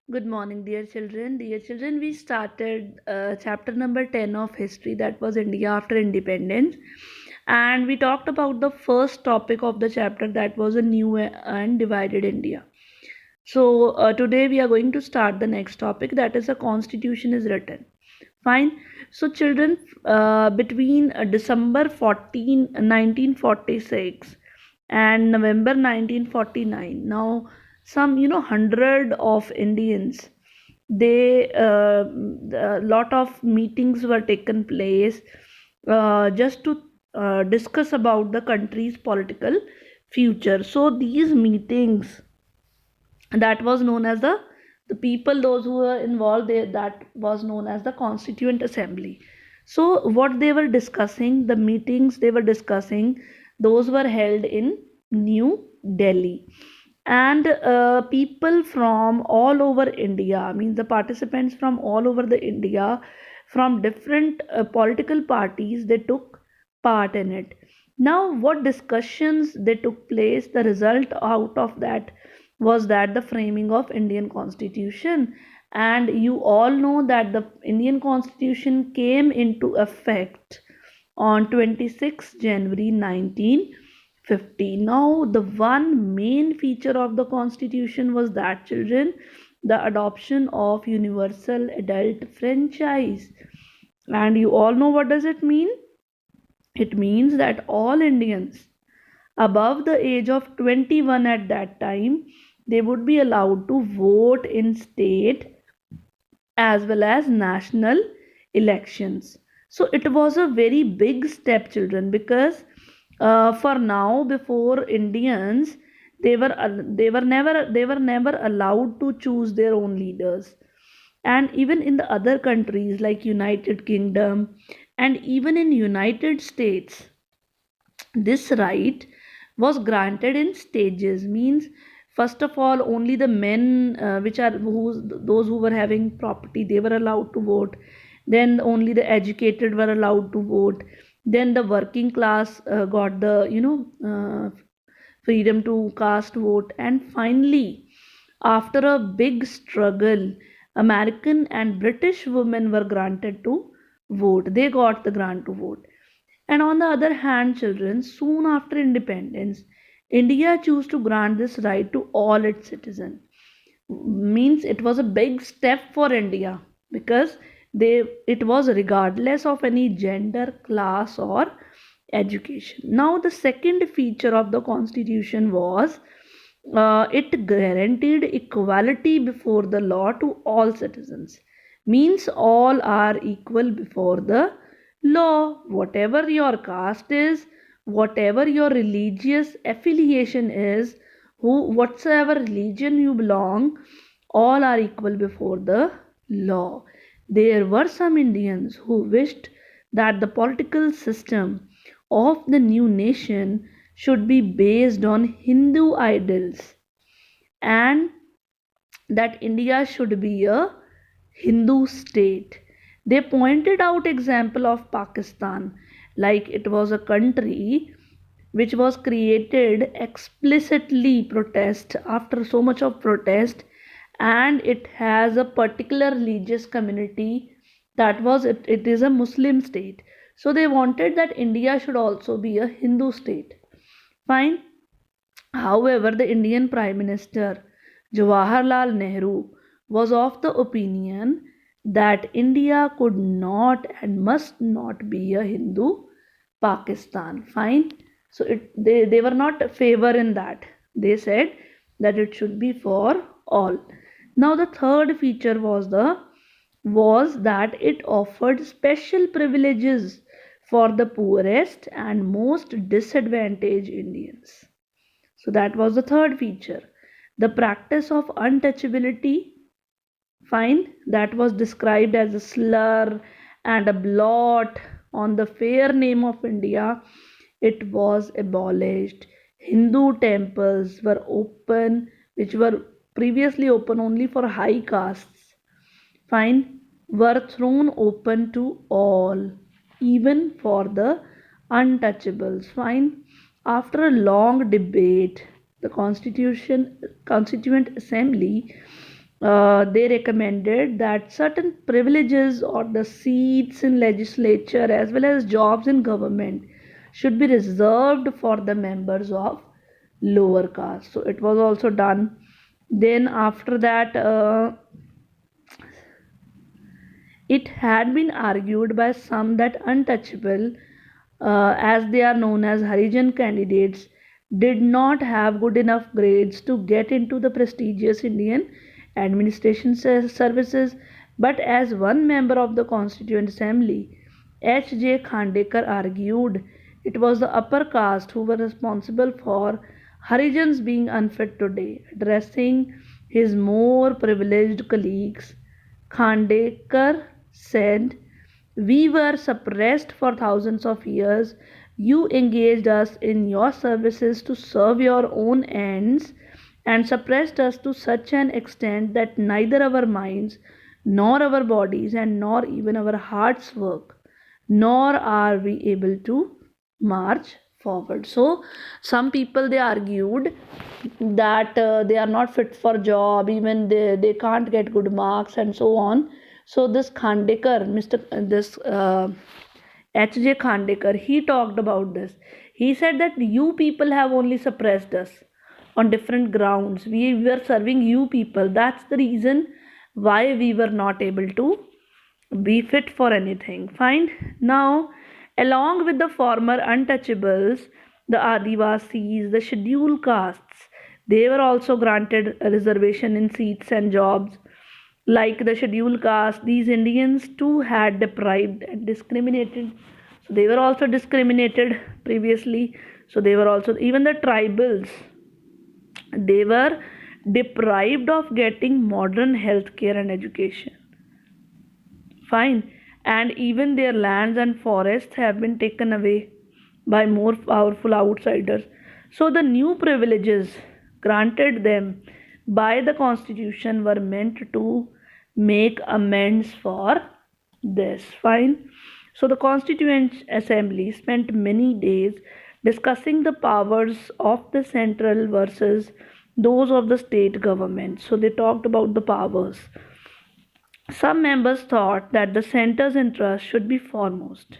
Good morning, dear children. Dear children, we started chapter number 10 of history, that was India after independence. And we talked about the first topic of the chapter, that was a new and divided India. So, today we are going to start the next topic, that is, a constitution is written. Fine. So, children, between December 1946 and November 1949, now some 100 of Indians, they a lot of meetings were taken place just to discuss about the country's political future. So these meetings, that was known as the people, those who were involved there, that was known as the Constituent Assembly. So what they were discussing, the meetings they were discussing, those were held in New Delhi. And people from all over India, I mean the participants from all over the India, from different political parties, they took part in it. Now what discussions they took place, the result out of that was that the framing of Indian constitution. And you all know that the Indian constitution came into effect on 26 January 1950. Now the one main feature of the constitution was that, children, the adoption of universal adult franchise. And you all know what does it mean. It means that all Indians above the age of 21 at that time, they would be allowed to vote in state as well as national elections. So it was a very big step, children, because for now, before Indians, they were never allowed to choose their own leaders. And even in the other countries like United Kingdom and even in United States, this right was granted in stages. Means, first of all, only the men, which are who's those who were having property, they were allowed to vote. Then only the educated were allowed to vote. Then the working class got the freedom to cast vote. And finally, after a big struggle, American and British women were granted to vote. They got the grant to vote. And on the other hand, children, soon after independence, India chose to grant this right to all its citizens. Means it was a big step for India, because it was regardless of any gender, class, or education. Now the second feature of the constitution was it guaranteed equality before the law to all citizens. Means all are equal before the law, whatever your caste is, whatever your religious affiliation is, who whatsoever religion you belong, all are equal before the law. There were some Indians who wished that the political system of the new nation should be based on Hindu idols, and that India should be a Hindu state. They pointed out example of Pakistan, like it was a country which was created explicitly protest, after so much of protest, and it has a particular religious community, that was it is a Muslim state. So they wanted that India should also be a Hindu state. Fine. However, the Indian Prime Minister Jawaharlal Nehru was of the opinion that India could not and must not be a Hindu Pakistan. Fine. So they were not favor in that. They said that it should be for all. Now the third feature was that it offered special privileges for the poorest and most disadvantaged Indians. So that was the third feature. The practice of untouchability, fine, that was described as a slur and a blot on the fair name of India. It was abolished. Hindu temples were open, which were previously open only for high castes, fine, were thrown open to all, even for the untouchables. Fine. After a long debate, the Constituent Assembly they recommended that certain privileges or the seats in legislature as well as jobs in government should be reserved for the members of lower caste. So it was also done. Then after that, it had been argued by some that untouchable, as they are known as Harijan candidates, did not have good enough grades to get into the prestigious Indian administration services. But as one member of the Constituent Assembly, H.J. Khandekar, argued, it was the upper caste who were responsible for Harijans being unfit today. Addressing his more privileged colleagues, Khandekar said, "We were suppressed for thousands of years. You engaged us in your services to serve your own ends and suppressed us to such an extent that neither our minds, nor our bodies, and nor even our hearts work, nor are we able to march forward." So some people they argued that they are not fit for job, even they can't get good marks and so on. So this Khandekar, Mr. This H.J. Khandekar, he talked about this. He said that you people have only suppressed us on different grounds. We were serving you people. That's the reason why we were not able to be fit for anything. Fine. Now, along with the former untouchables, the Adivasis, the scheduled castes, they were also granted a reservation in seats and jobs. Like the scheduled caste, these Indians too had deprived and discriminated. So they were also discriminated previously. So they were also, even the tribals, they were deprived of getting modern healthcare and education. Fine. And even their lands and forests have been taken away by more powerful outsiders. So the new privileges granted them by the constitution were meant to make amends for this. Fine. So the Constituent Assembly spent many days discussing the powers of the central versus those of the state government. So they talked about the powers. Some members thought that the center's interest should be foremost.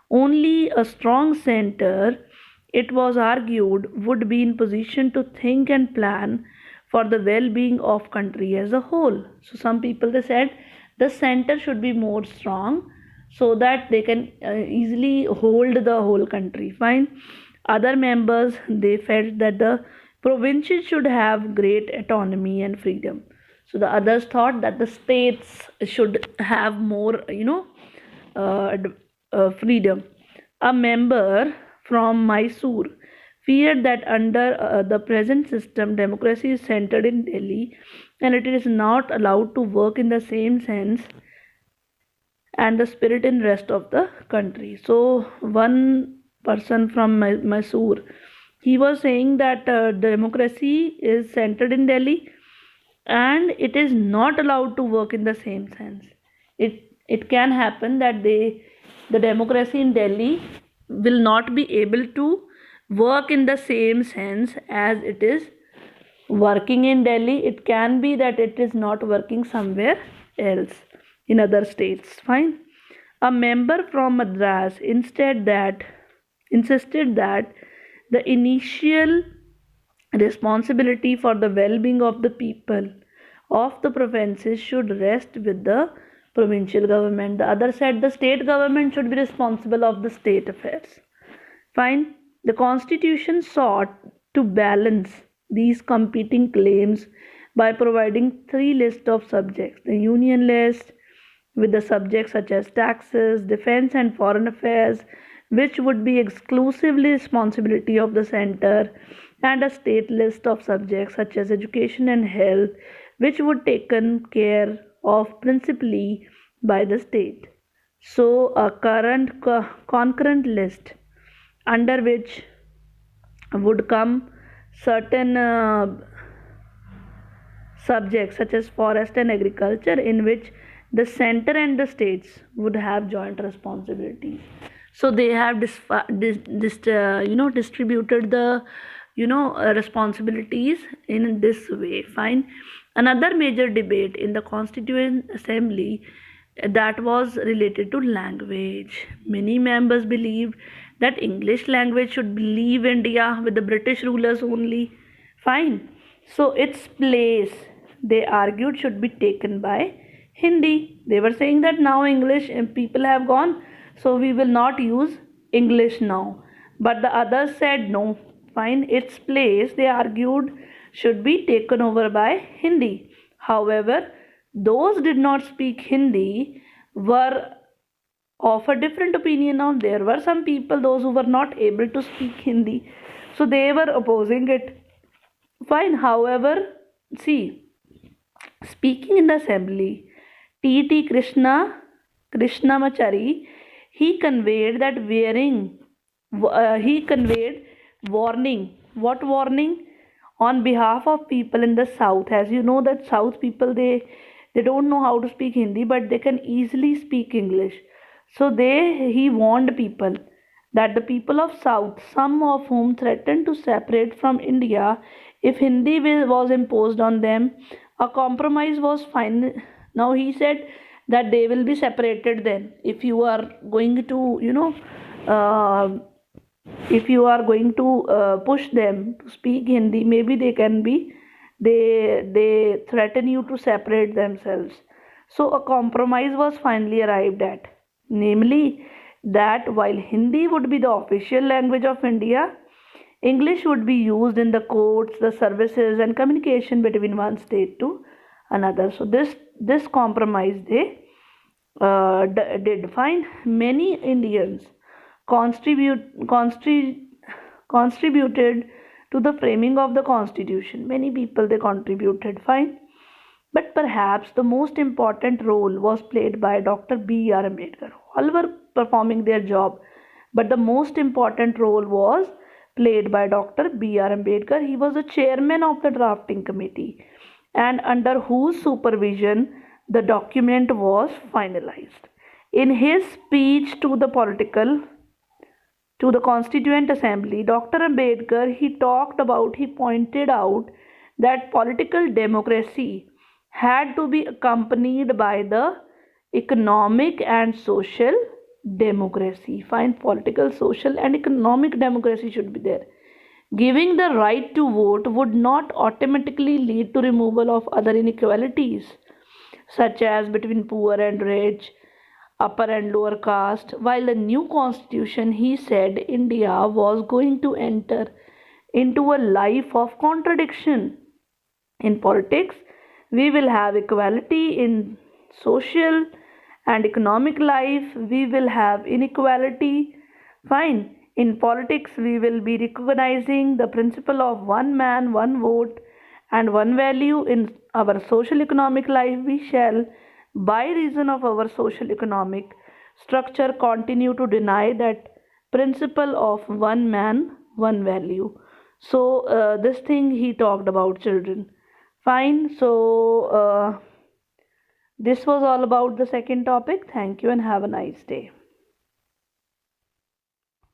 Only a strong center, it was argued, would be in position to think and plan for the well-being of country as a whole. So some people they said the center should be more strong so that they can easily hold the whole country. Fine. Other members they felt that the provinces should have great autonomy and freedom. So the others thought that the states should have more, uh, freedom. A member from Mysore feared that under the present system, democracy is centered in Delhi and it is not allowed to work in the same sense and the spirit in rest of the country. So one person from Mysore, he was saying that democracy is centered in Delhi and it is not allowed to work in the same sense. It can happen that the democracy in Delhi will not be able to work in the same sense as it is working in Delhi. It can be that it is not working somewhere else in other states. Fine. A member from Madras insisted that the initial responsibility for the well-being of the people of the provinces should rest with the provincial government. The other said the state government should be responsible of the state affairs. Fine. The constitution sought to balance these competing claims by providing three lists of subjects: the union list, with the subjects such as taxes, defense, and foreign affairs, which would be exclusively responsibility of the center, and a state list of subjects such as education and health, which would taken care of principally by the state. So a concurrent list under which would come certain subjects such as forest and agriculture, in which the center and the states would have joint responsibilities. So they have distributed the responsibilities in this way. Fine. Another major debate in the Constituent Assembly that was related to language. Many members believed that English language should leave India with the British rulers only. Fine. So its place, they argued, should be taken by Hindi. They were saying that now English people have gone, so we will not use English now. But the others said no. Fine, its place, they argued, should be taken over by Hindi. However, those did not speak Hindi were of a different opinion now. There were some people, those who were not able to speak Hindi, so they were opposing it. Fine, however, see, speaking in the assembly, T.T. Krishnamachari, he conveyed that he conveyed warning. What warning? On behalf of people in the south, as you know that south people, they don't know how to speak Hindi, but they can easily speak English. So he warned people that the people of south, some of whom threatened to separate from India if Hindi was imposed on them, a compromise was fine. Now he said that they will be separated then if you are going to, uh, if you are going to push them to speak Hindi, maybe they can be, they threaten you to separate themselves. So a compromise was finally arrived at, namely that while Hindi would be the official language of India, English would be used in the courts, the services, and communication between one state to another. So this compromise they did find. Many Indians contribute contributed to the framing of the constitution. Many people they contributed, fine. But perhaps the most important role was played by Dr. B.R. Ambedkar. All were performing their job, but the most important role was played by Dr. B.R. Ambedkar. He was the chairman of the drafting committee, and under whose supervision the document was finalized. In his speech to the Constituent Assembly, Dr. Ambedkar, he pointed out that political democracy had to be accompanied by the economic and social democracy. Fine, political, social, and economic democracy should be there. Giving the right to vote would not automatically lead to removal of other inequalities, such as between poor and rich, upper and lower caste. While the new constitution, he said, India was going to enter into a life of contradiction. In politics, we will have equality in social and economic life, we will have inequality. Fine. In politics, we will be recognizing the principle of one man, one vote, and one value. In our social economic life, we shall, by reason of our social economic structure, continue to deny that principle of one man, one value. So, this thing he talked about children. Fine. So, this was all about the second topic. Thank you and have a nice day.